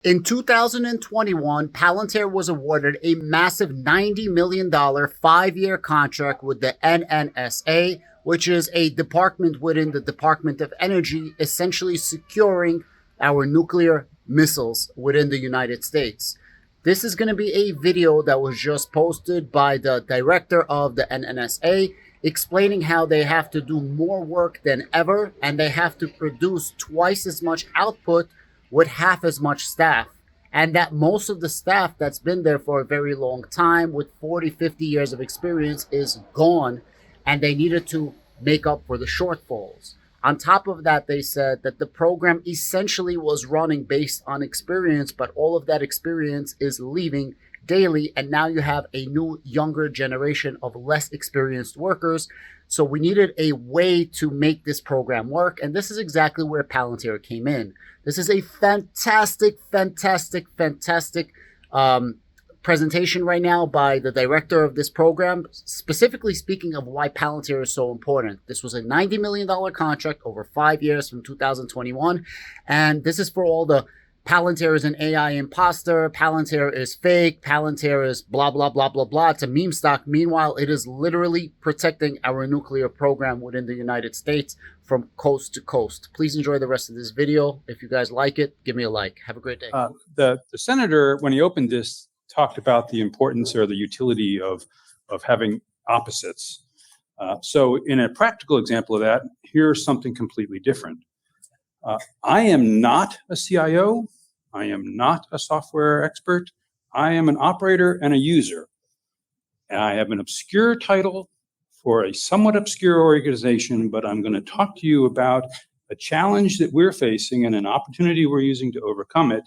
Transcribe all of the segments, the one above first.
In 2021, Palantir was awarded a massive $90 million 5-year contract with the NNSA, which is a department within the Department of Energy, essentially securing our nuclear missiles within the United States. This is going to be a video that was just posted by the director of the NNSA explaining how they have to do more work than ever and they have to produce twice as much output with half as much staff, and that most of the staff that's been there for a very long time with 40-50 years of experience is gone, and they needed to make up for the shortfalls. On top of that, they said that the program essentially was running based on experience, but all of that experience is leaving daily, and now you have a new younger generation of less experienced workers. So we needed a way to make this program work, and this is exactly where Palantir came in. This is a fantastic presentation right now by the director of this program, specifically speaking of why Palantir is so important. This was a $90 million contract over 5 years from 2021, and this is for all the Palantir is an AI imposter, Palantir is fake, Palantir is blah, blah, blah, blah, blah. It's a meme stock. Meanwhile, it is literally protecting our nuclear program within the United States from coast to coast. Please enjoy the rest of this video. If you guys like it, give me a like. Have a great day. The senator, when he opened this, talked about the importance or the utility of having opposites. So in a practical example of that, here's something completely different. I am not a CIO. I am not a software expert. I am an operator and a user. I have an obscure title for a somewhat obscure organization, but I'm going to talk to you about a challenge that we're facing and an opportunity we're using to overcome it,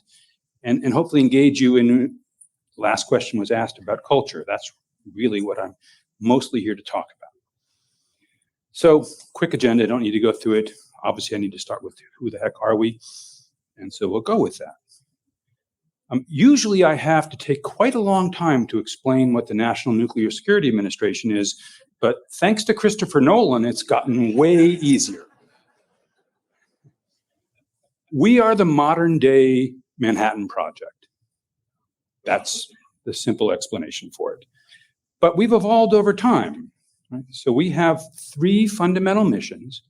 and hopefully engage you in. The last question was asked about culture. That's really what I'm mostly here to talk about. So, quick agenda. I don't need to go through it. Obviously, I need to start with who the heck are we? And so we'll go with that. Usually, I have to take quite a long time to explain what the National Nuclear Security Administration is, but thanks to Christopher Nolan, it's gotten way easier. We are the modern day Manhattan Project. That's the simple explanation for it. But we've evolved over time. Right? So we have 3 fundamental missions.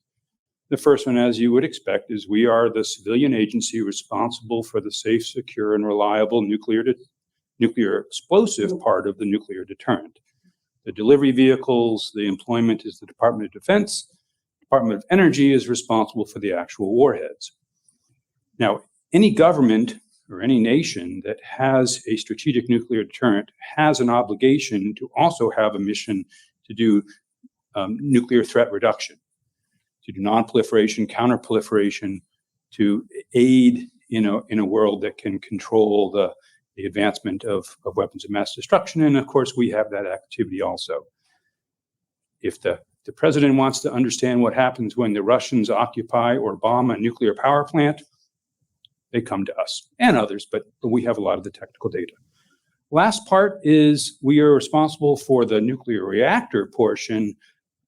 The first one, as you would expect, is we are the civilian agency responsible for the safe, secure, and reliable nuclear explosive part of the nuclear deterrent. The delivery vehicles, the employment is the Department of Defense. Department of Energy is responsible for the actual warheads. Now, any government or any nation that has a strategic nuclear deterrent has an obligation to also have a mission to do nuclear threat reduction, to do non-proliferation, counter-proliferation, to aid in a world that can control the advancement of weapons of mass destruction. And of course, we have that activity also. If the president wants to understand what happens when the Russians occupy or bomb a nuclear power plant, they come to us and others, but we have a lot of the technical data. Last part is we are responsible for the nuclear reactor portion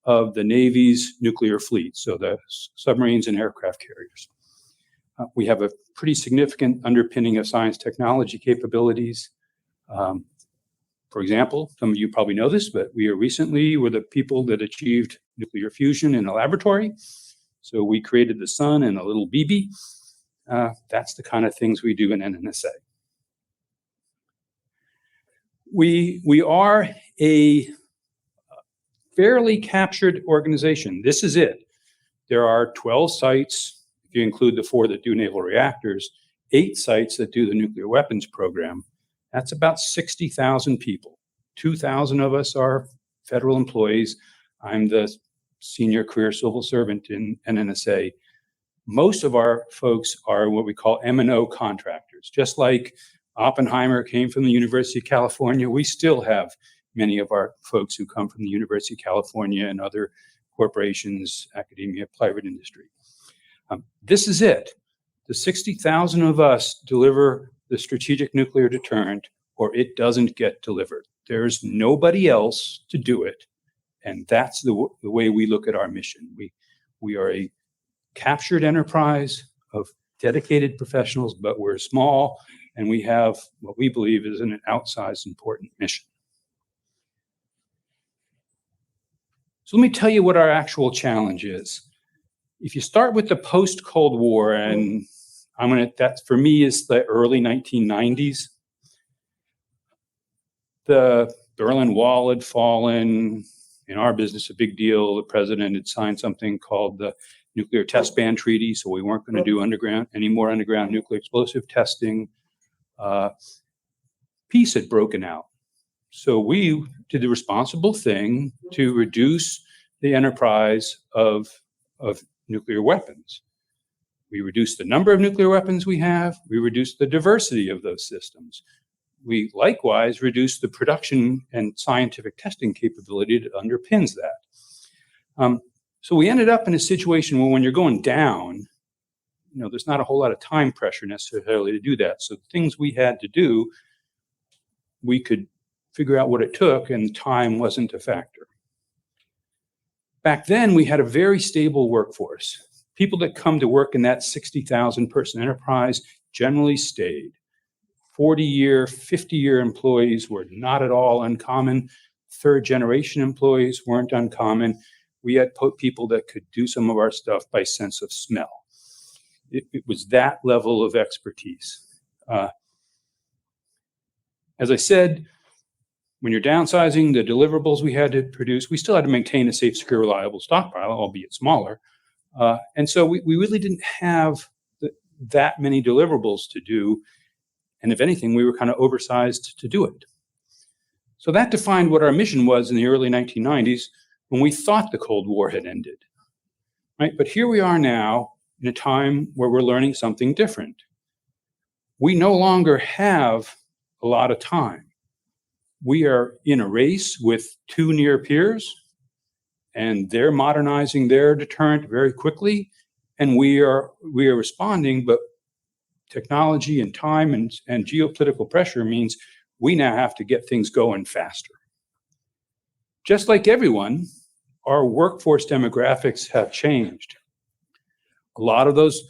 of the Navy's nuclear fleet, so the submarines and aircraft carriers. We have a pretty significant underpinning of science technology capabilities. For example, some of you probably know this, but we were the people that achieved nuclear fusion in a laboratory. So we created the sun and a little BB. That's the kind of things we do in NNSA. We are a fairly captured organization. This is it. There are 12 sites, if you include the 4 that do naval reactors, 8 sites that do the nuclear weapons program. That's about 60,000 people. 2,000 of us are federal employees. I'm the senior career civil servant in NNSA. Most of our folks are what we call M&O contractors. Just like Oppenheimer came from the University of California, we still have many of our folks who come from the University of California and other corporations, academia, private industry. This is it. The 60,000 of us deliver the strategic nuclear deterrent, or it doesn't get delivered. There's nobody else to do it. And that's the way we look at our mission. We are a captured enterprise of dedicated professionals, but we're small and we have what we believe is an outsized important mission. So let me tell you what our actual challenge is. If you start with the post-Cold War, and that for me is the early 1990s, the Berlin Wall had fallen. In our business, a big deal. The president had signed something called the Nuclear Test Ban Treaty, so we weren't going to do any more underground nuclear explosive testing. Peace had broken out. So we did the responsible thing to reduce the enterprise of nuclear weapons. We reduced the number of nuclear weapons we have. We reduced the diversity of those systems. We likewise reduced the production and scientific testing capability that underpins that. So we ended up in a situation where when you're going down, there's not a whole lot of time pressure necessarily to do that. So the things we had to do, we could figure out what it took, and time wasn't a factor. Back then, we had a very stable workforce. People that come to work in that 60,000 person enterprise generally stayed. 40-year, 50-year employees were not at all uncommon. Third-generation employees weren't uncommon. We had people that could do some of our stuff by sense of smell. It was that level of expertise. As I said, when you're downsizing the deliverables we had to produce, we still had to maintain a safe, secure, reliable stockpile, albeit smaller. And so we really didn't have that many deliverables to do. And if anything, we were kind of oversized to do it. So that defined what our mission was in the early 1990s when we thought the Cold War had ended. Right? But here we are now in a time where we're learning something different. We no longer have a lot of time. We are in a race with two near peers, and they're modernizing their deterrent very quickly, and we are responding, but technology and time and geopolitical pressure means we now have to get things going faster. Just like everyone, our workforce demographics have changed. A lot of those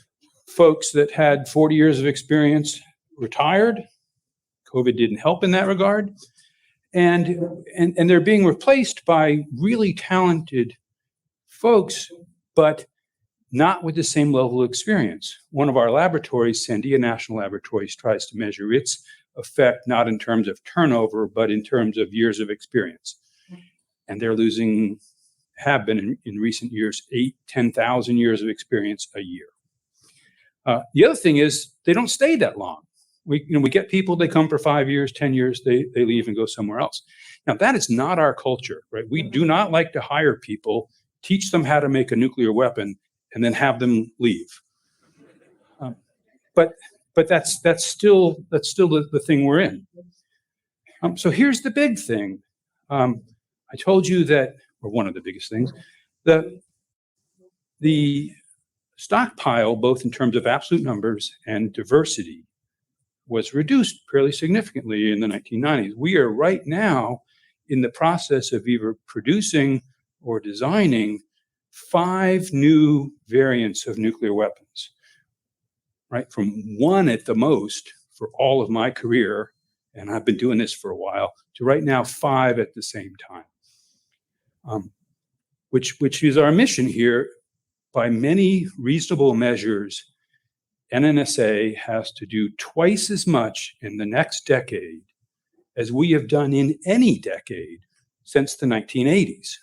folks that had 40 years of experience retired. COVID didn't help in that regard. And they're being replaced by really talented folks, but not with the same level of experience. One of our laboratories, Sandia National Laboratories, tries to measure its effect not in terms of turnover, but in terms of years of experience. And they're have been in recent years, 10,000 years of experience a year. The other thing is they don't stay that long. We get people, they come for 5 years, 10 years, they leave and go somewhere else. Now, that is not our culture, right? We do not like to hire people, teach them how to make a nuclear weapon, and then have them leave. But that's still the thing we're in. So here's the big thing. I told you that, or one of the biggest things, that the stockpile, both in terms of absolute numbers and diversity, was reduced fairly significantly in the 1990s. We are right now in the process of either producing or designing 5 new variants of nuclear weapons, right? From 1 at the most for all of my career, and I've been doing this for a while, to right now 5 at the same time, which is our mission here. By many reasonable measures, NNSA has to do twice as much in the next decade as we have done in any decade since the 1980s.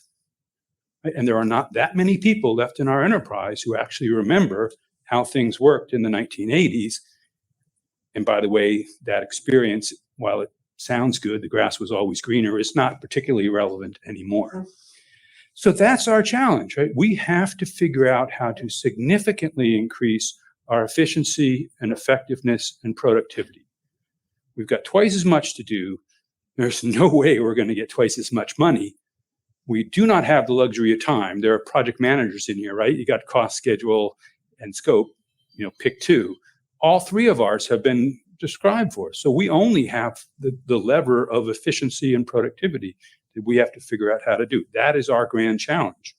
And there are not that many people left in our enterprise who actually remember how things worked in the 1980s. And by the way, that experience, while it sounds good, the grass was always greener, is not particularly relevant anymore. So that's our challenge, right? We have to figure out how to significantly increase our efficiency and effectiveness and productivity. We've got twice as much to do. There's no way we're going to get twice as much money. We do not have the luxury of time. There are project managers in here, right? You got cost, schedule, and scope. Pick 2. All 3 of ours have been described for us. So we only have the lever of efficiency and productivity that we have to figure out how to do. That is our grand challenge.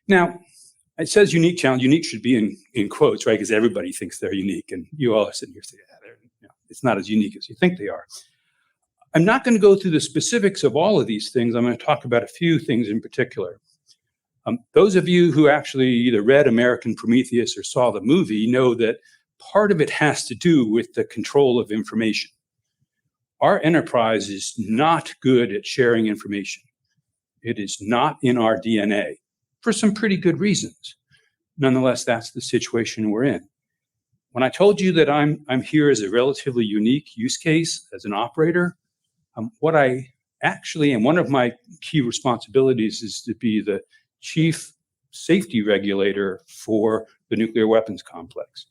Now, It says unique challenge. Unique should be in quotes, right? Because everybody thinks they're unique, and you all are sitting here saying, it's not as unique as you think they are. I'm not going to go through the specifics of all of these things. I'm going to talk about a few things in particular. Those of you who actually either read American Prometheus or saw the movie know that part of it has to do with the control of information. Our enterprise is not good at sharing information. It is not in our DNA for some pretty good reasons. Nonetheless, that's the situation we're in. When I told you that I'm here as a relatively unique use case as an operator, what I actually, and one of my key responsibilities is to be the chief safety regulator for the nuclear weapons complex.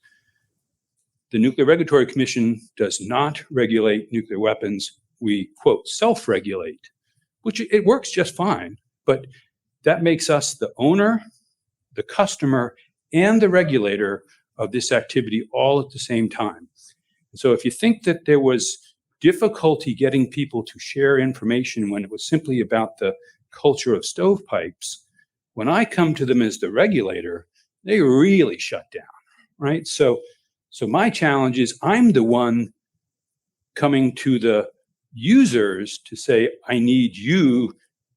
The Nuclear Regulatory Commission does not regulate nuclear weapons. We, quote, self-regulate, which it works just fine, but that makes us the owner, the customer, and the regulator of this activity all at the same time. And so if you think that there was difficulty getting people to share information when it was simply about the culture of stovepipes, when I come to them as the regulator, they really shut down, right? So my challenge is I'm the one coming to the users to say, I need you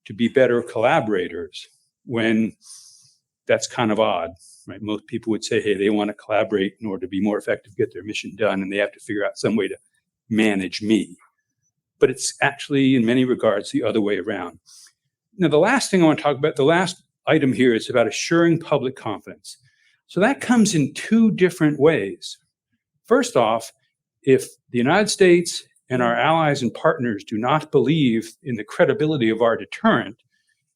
to be better collaborators, when that's kind of odd, right? Most people would say, hey, they want to collaborate in order to be more effective, get their mission done, and they have to figure out some way to manage me. But it's actually, in many regards, the other way around. Now, the last thing I want to talk about, the last item here is about assuring public confidence. So that comes in two different ways. First off, if the United States and our allies and partners do not believe in the credibility of our deterrent,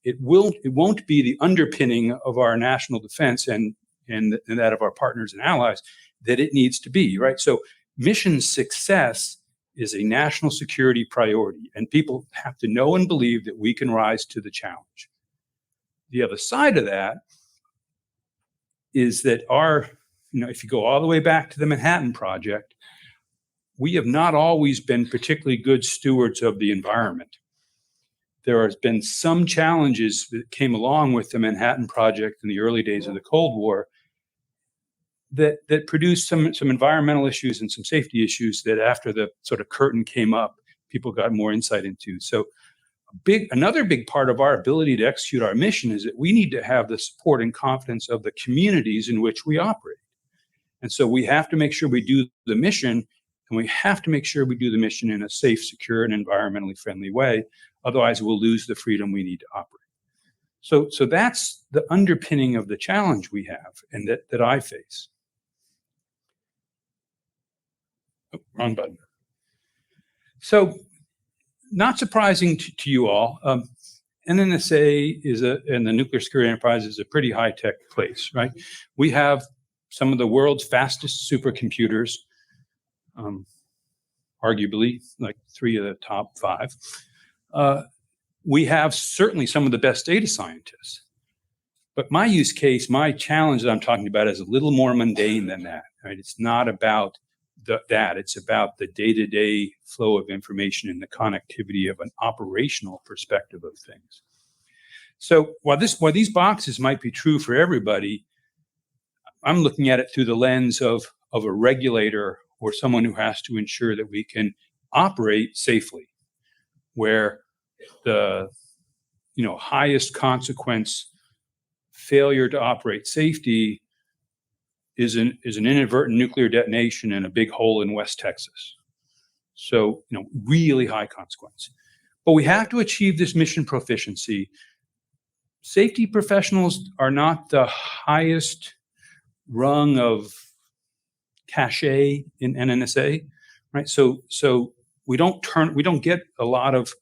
it won't be the underpinning of our national defense and that of our partners and allies that it needs to be, right? So mission success is a national security priority, and people have to know and believe that we can rise to the challenge. The other side of that is that if you go all the way back to the Manhattan Project, we have not always been particularly good stewards of the environment. There has been some challenges that came along with the Manhattan Project in the early days of the Cold War that produced some environmental issues and some safety issues that after the sort of curtain came up, people got more insight into. So another big part of our ability to execute our mission is that we need to have the support and confidence of the communities in which we operate. And so we have to make sure we do the mission, and we have to make sure we do the mission in a safe, secure, and environmentally friendly way. Otherwise, we'll lose the freedom we need to operate. So that's the underpinning of the challenge we have and that I face. Oh, wrong button. So not surprising to you all, NNSA and the nuclear security enterprise is a pretty high-tech place, right? We have some of the world's fastest supercomputers, arguably like 3 of the top 5. We have certainly some of the best data scientists. But my use case, my challenge that I'm talking about is a little more mundane than that, right? It's not about that. It's about the day-to-day flow of information and the connectivity of an operational perspective of things. So while these boxes might be true for everybody, I'm looking at it through the lens of a regulator or someone who has to ensure that we can operate safely, where the highest consequence failure to operate safety is an inadvertent nuclear detonation in a big hole in West Texas. So, really high consequence. But we have to achieve this mission proficiency. Safety professionals are not the highest rung of cachet in NNSA, right? So we don't get a lot of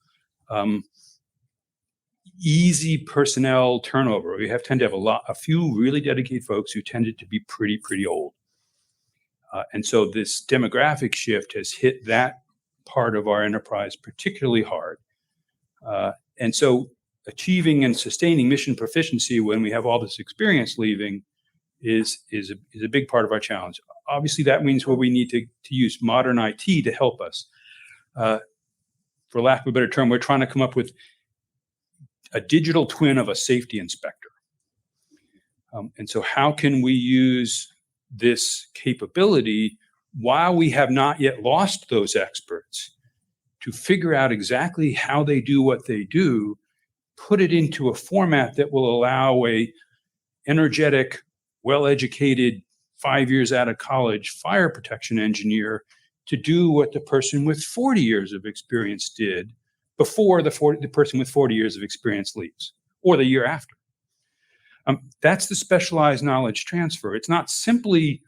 easy personnel turnover. We tend to have a few really dedicated folks who tended to be pretty old. And so this demographic shift has hit that part of our enterprise particularly hard. And so achieving and sustaining mission proficiency when we have all this experience leaving is a big part of our challenge. Obviously, that means where we need to use modern IT to help us. For lack of a better term, we're trying to come up with a digital twin of a safety inspector. And so how can we use this capability while we have not yet lost those experts to figure out exactly how they do what they do, put it into a format that will allow a energetic, well-educated, 5 years out of college fire protection engineer to do what the person with 40 years of experience did before the person with 40 years of experience leaves, or the year after. That's the specialized knowledge transfer. It's not simply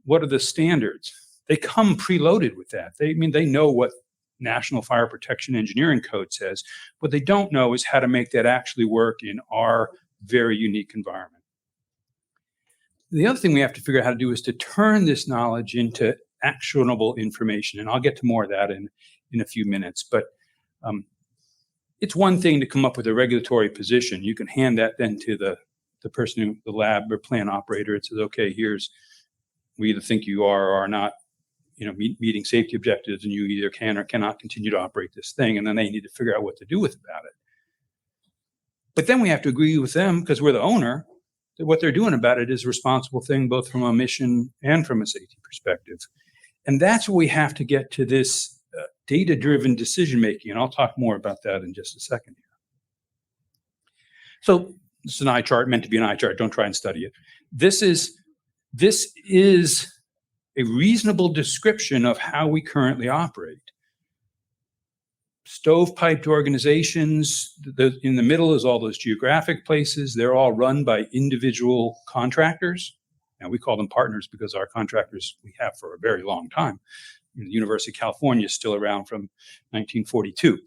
what are the standards. They come preloaded with that. They know what National Fire Protection Engineering Code says. What they don't know is how to make that actually work in our very unique environment. The other thing we have to figure out how to do is to turn this knowledge into actionable information. And I'll get to more of that in a few minutes. But it's one thing to come up with a regulatory position. You can hand that then to the person, the lab or plant operator. It says, okay, we either think you are or are not, meeting safety objectives, and you either can or cannot continue to operate this thing. And then they need to figure out what to do with about it. But then we have to agree with them, because we're the owner, that what they're doing about it is a responsible thing, both from a mission and from a safety perspective. And that's where we have to get to this data-driven decision-making. And I'll talk more about that in just a second here. So this is an eye chart, meant to be an eye chart. Don't try and study it. This is a reasonable description of how we currently operate. Stovepiped organizations, in the middle is all those geographic places. They're all run by individual contractors. Now, we call them partners because our contractors we have for a very long time. The University of California is still around from 1942.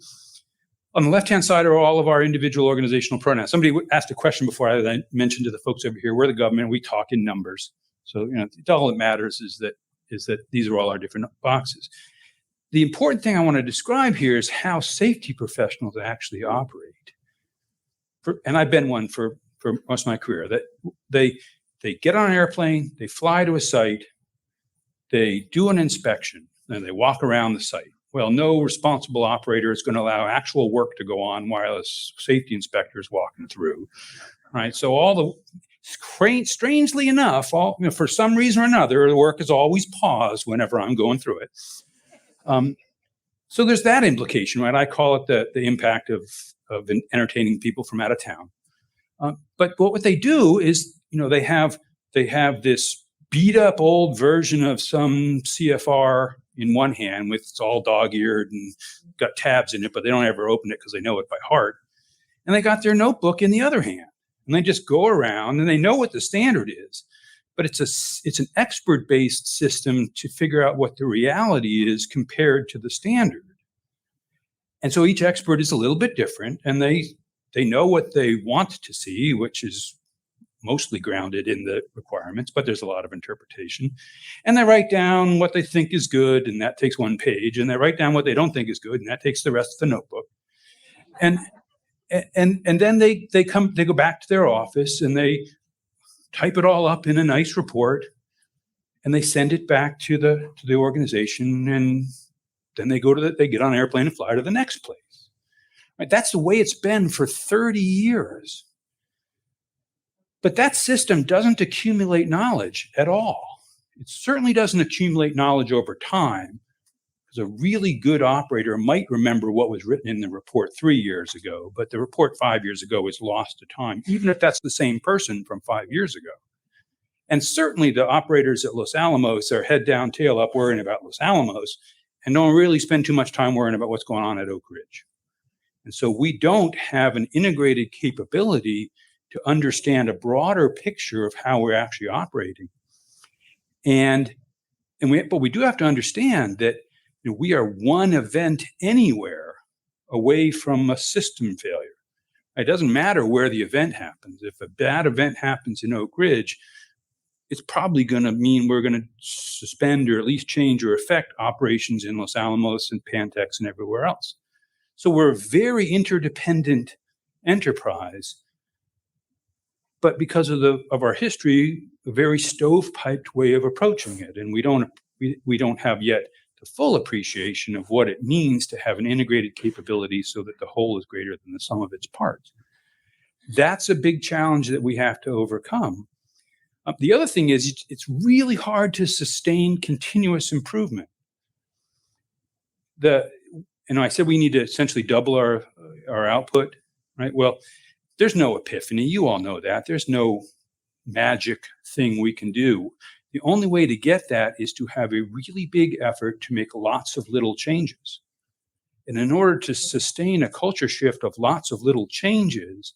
On the left-hand side are all of our individual organizational pronouns. Somebody asked a question before I mentioned to the folks over here, we're the government, we talk in numbers. So all that matters is that these are all our different boxes. The important thing I want to describe here is how safety professionals actually operate. And I've been one for most of my career. That they get on an airplane, they fly to a site, they do an inspection, and they walk around the site. Well, no responsible operator is going to allow actual work to go on while a safety inspector is walking through, right? So strangely enough, for some reason or another, the work is always paused whenever I'm going through it. So there's that implication, right? I call it the impact of entertaining people from out of town. But what they do is, they have this beat up old version of some CFR in one hand, with it's all dog-eared and got tabs in it, but they don't ever open it because they know it by heart. And they got their notebook in the other hand, and they just go around and they know what the standard is. But it's an expert-based system to figure out what the reality is compared to the standard. And so each expert is a little bit different, and they know what they want to see, which is mostly grounded in the requirements, but there's a lot of interpretation. And they write down what they think is good, and that takes one page. And they write down what they don't think is good, and that takes the rest of the notebook. And then they go back to their office and they type it all up in a nice report, and they send it back to the organization, and then they get on an airplane and fly to the next place. Right? That's the way it's been for 30 years. But that system doesn't accumulate knowledge at all. It certainly doesn't accumulate knowledge over time, because a really good operator might remember what was written in the report 3 years ago, but the report 5 years ago is lost to time, even if that's the same person from 5 years ago. And certainly the operators at Los Alamos are head down, tail up worrying about Los Alamos, and don't really spend too much time worrying about what's going on at Oak Ridge. And so we don't have an integrated capability to understand a broader picture of how we're actually operating. But we do have to understand that we are one event anywhere away from a system failure. It doesn't matter where the event happens. If a bad event happens in Oak Ridge, it's probably going to mean we're going to suspend or at least change or affect operations in Los Alamos and Pantex and everywhere else. So we're a very interdependent enterprise, but because of our history, a very stovepiped way of approaching it, and we don't have yet the full appreciation of what it means to have an integrated capability so that the whole is greater than the sum of its parts. That's a big challenge that we have to overcome. The other thing is it's really hard to sustain continuous improvement. I said we need to essentially double our output, right? Well, there's no epiphany. You all know that. There's no magic thing we can do. The only way to get that is to have a really big effort to make lots of little changes. And in order to sustain a culture shift of lots of little changes,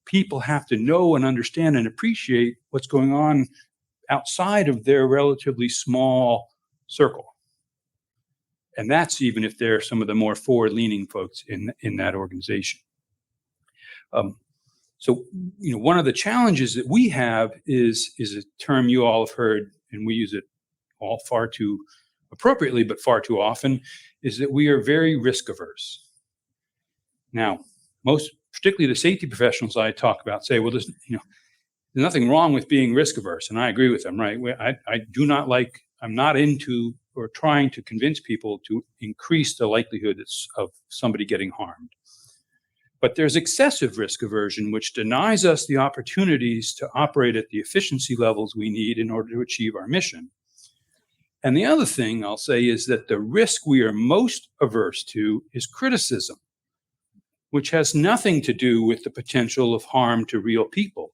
people have to know and understand and appreciate what's going on outside of their relatively small circle. And that's even if they're some of the more forward-leaning folks in that organization. So, one of the challenges that we have is a term you all have heard, and we use it all far too appropriately, but far too often, is that we are very risk averse. Now, particularly the safety professionals I talk about say, well, there's nothing wrong with being risk averse, and I agree with them, right? I'm not into or trying to convince people to increase the likelihood of somebody getting harmed. But there's excessive risk aversion, which denies us the opportunities to operate at the efficiency levels we need in order to achieve our mission. And the other thing I'll say is that the risk we are most averse to is criticism, which has nothing to do with the potential of harm to real people.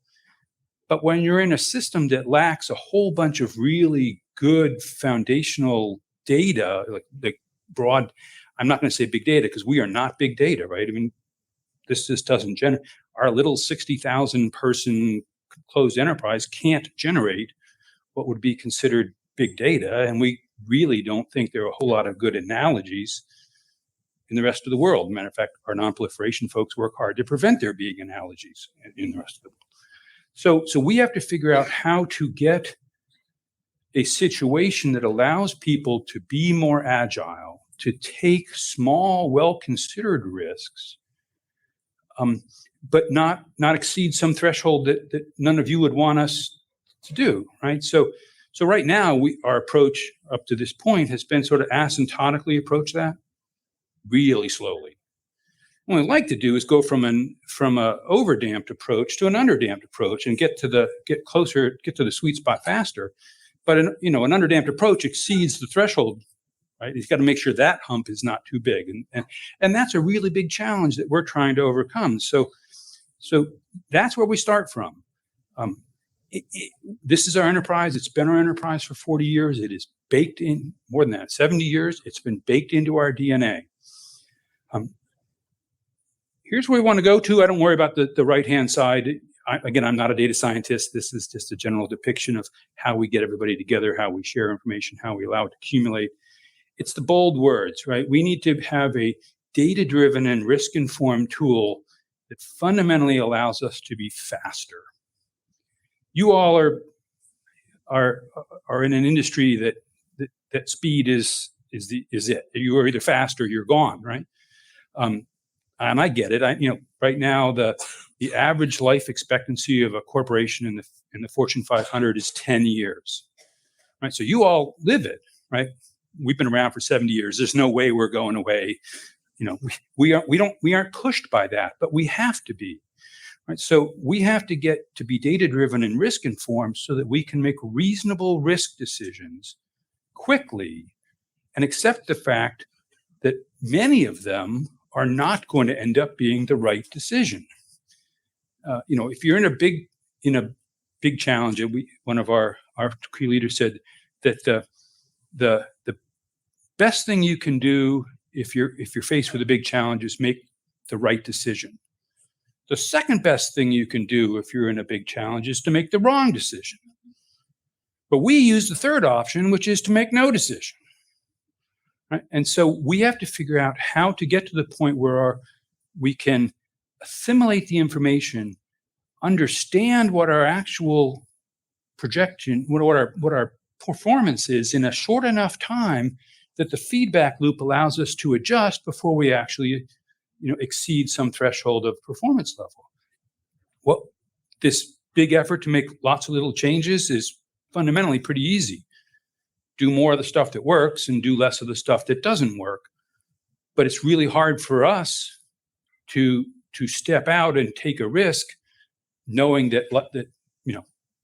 But when you're in a system that lacks a whole bunch of really good foundational data, like broad, I'm not going to say big data because we are not big data, right? I mean, this just doesn't generate. Our little 60,000 person closed enterprise can't generate what would be considered big data. And we really don't think there are a whole lot of good analogies in the rest of the world. Matter of fact, our non-proliferation folks work hard to prevent there being analogies in the rest of the world. So we have to figure out how to get a situation that allows people to be more agile, to take small, well-considered risks, but not exceed some threshold that none of you would want us to do, right? So right now, our approach up to this point has been sort of asymptotically approach that, really slowly. What we'd like to do is go from a overdamped approach to an underdamped approach and get to the sweet spot faster. But an underdamped approach exceeds the threshold, right? You've got to make sure that hump is not too big, and that's a really big challenge that we're trying to overcome. So that's where we start from. This is our enterprise. It's been our enterprise for 40 years. It is baked in, more than that, 70 years. It's been baked into our DNA. Here's where we want to go to. I don't worry about the right-hand side. I'm not a data scientist. This is just a general depiction of how we get everybody together, how we share information, how we allow it to accumulate. It's the bold words, right? We need to have a data-driven and risk-informed tool that fundamentally allows us to be faster. You all are in an industry that speed is it. You are either fast or you're gone, right? And I get it. Right now the average life expectancy of a corporation in the Fortune 500 is 10 years, right? So you all live it, right? We've been around for 70 years. There's no way we're going away. We aren't pushed by that, but we have to be, right? So we have to get to be data driven and risk informed so that we can make reasonable risk decisions quickly and accept the fact that many of them are not going to end up being the right decision. If you're in a big challenge, one of our key leaders said that the best thing you can do if you're faced with a big challenge is make the right decision. The second best thing you can do if you're in a big challenge is to make the wrong decision. But we use the third option, which is to make no decision. Right? And so we have to figure out how to get to the point where we can assimilate the information, understand what our actual projection, what our performance is in a short enough time that the feedback loop allows us to adjust before we actually, exceed some threshold of performance level. Well, this big effort to make lots of little changes is fundamentally pretty easy. Do more of the stuff that works and do less of the stuff that doesn't work. But it's really hard for us to step out and take a risk, knowing that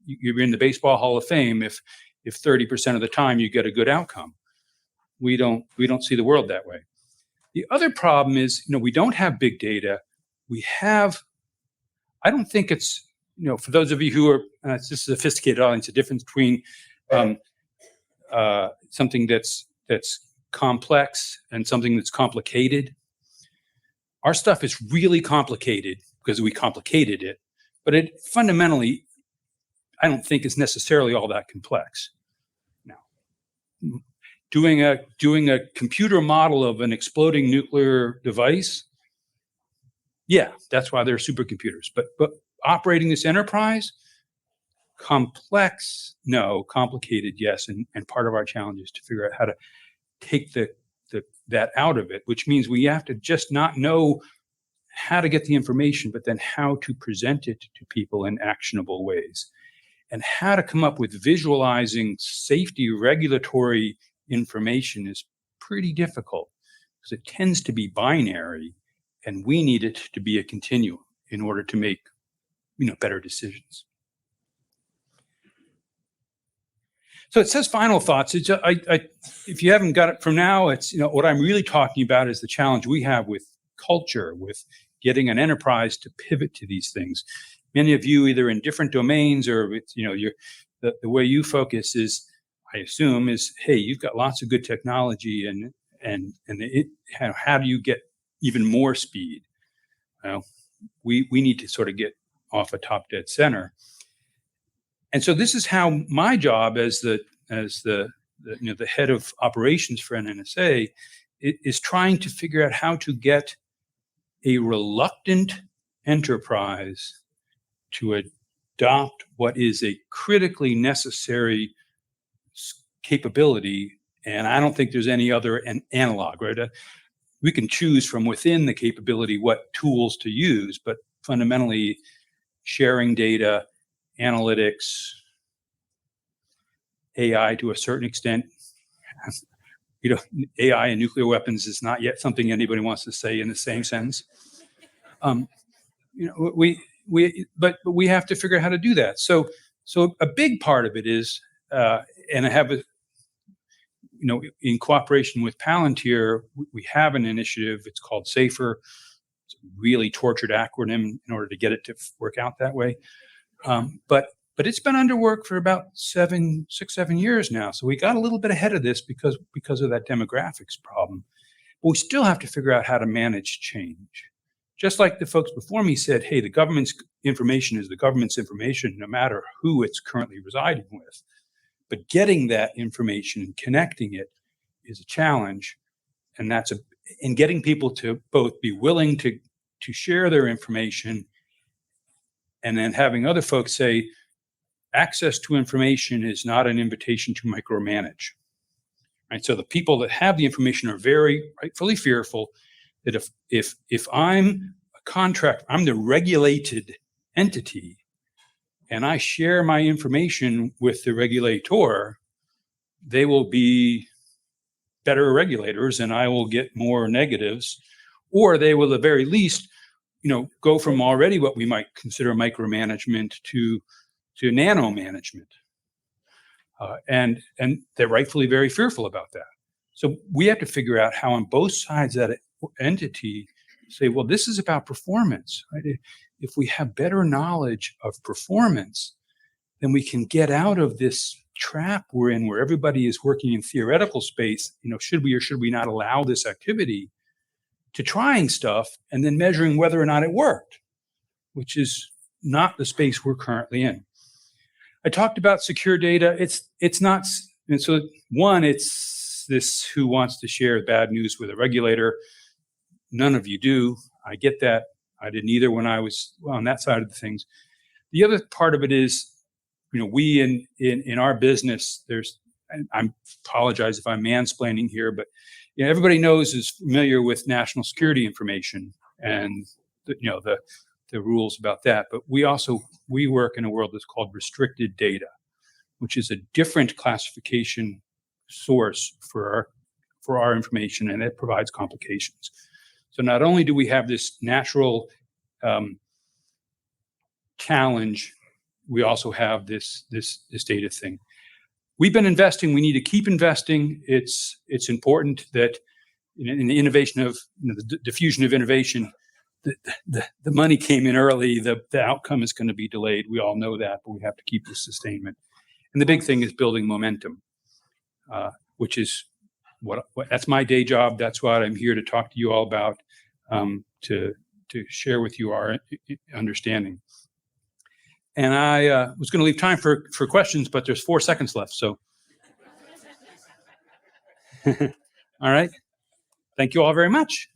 you're in the Baseball Hall of Fame if 30% of the time you get a good outcome. We don't see the world that way. The other problem is, we don't have big data. We have, I don't think it's, for those of you who are, it's just a sophisticated audience, the difference between something that's complex and something that's complicated. Our stuff is really complicated because we complicated it, but it fundamentally, I don't think is necessarily all that complex. Now, doing a computer model of an exploding nuclear device, yeah, that's why they're supercomputers. But operating this enterprise, complex, no. Complicated, yes. And part of our challenge is to figure out how to take that out of it, which means we have to just not know how to get the information, but then how to present it to people in actionable ways, and how to come up with visualizing safety regulatory information is pretty difficult because it tends to be binary, and we need it to be a continuum in order to make better decisions. So it says final thoughts. It's, if you haven't got it from now, it's what I'm really talking about is the challenge we have with culture, with getting an enterprise to pivot to these things. Many of you either in different domains or the way you focus is, I assume, is, hey, you've got lots of good technology and how do you get even more speed? Well, we need to sort of get off a top dead center. And so this is how my job as the head of operations for NNSA is trying to figure out how to get a reluctant enterprise to adopt what is a critically necessary capability. And I don't think there's any other analog, right? We can choose from within the capability what tools to use, but fundamentally sharing data, analytics, AI to a certain extent. AI and nuclear weapons is not yet something anybody wants to say in the same sentence. But we have to figure out how to do that. So a big part of it is, and I have in cooperation with Palantir, we have an initiative. It's called SAFER. It's a really tortured acronym in order to get it to work out that way. But it's been under work for about 6, 7 years now. So we got a little bit ahead of this because of that demographics problem. But we still have to figure out how to manage change. Just like the folks before me said, hey, the government's information is the government's information, no matter who it's currently residing with. But getting that information and connecting it is a challenge. And and getting people to both be willing to share their information, and then having other folks say, access to information is not an invitation to micromanage. Right? So the people that have the information are very rightfully fearful that if I'm a contract, I'm the regulated entity, and I share my information with the regulator, they will be better regulators and I will get more negatives, or they will at the very least, go from already what we might consider micromanagement to nano management. And they're rightfully very fearful about that. So we have to figure out how on both sides of that entity say, well, this is about performance, right? If we have better knowledge of performance, then we can get out of this trap we're in where everybody is working in theoretical space. Should we or should we not allow this activity, to trying stuff and then measuring whether or not it worked, which is not the space we're currently in. I talked about secure data. It's not, and so one, it's this who wants to share bad news with a regulator. None of you do. I get that. I didn't either when I was on that side of the things. The other part of it is, we in our business, I apologize if I'm mansplaining here, but everybody is familiar with national security information and the rules about that. But we work in a world that's called restricted data, which is a different classification source for our information, and it provides complications. So not only do we have this natural challenge we also have this data thing. We've been investing. We need to keep investing. It's important that in the innovation of the diffusion of innovation, the money came in early. The outcome is going to be delayed. We all know that, but we have to keep the sustainment. And the big thing is building momentum, which is what that's my day job. That's what I'm here to talk to you all about, to share with you our understanding. And I was going to leave time for questions, but there's 4 seconds left. So, all right. Thank you all very much.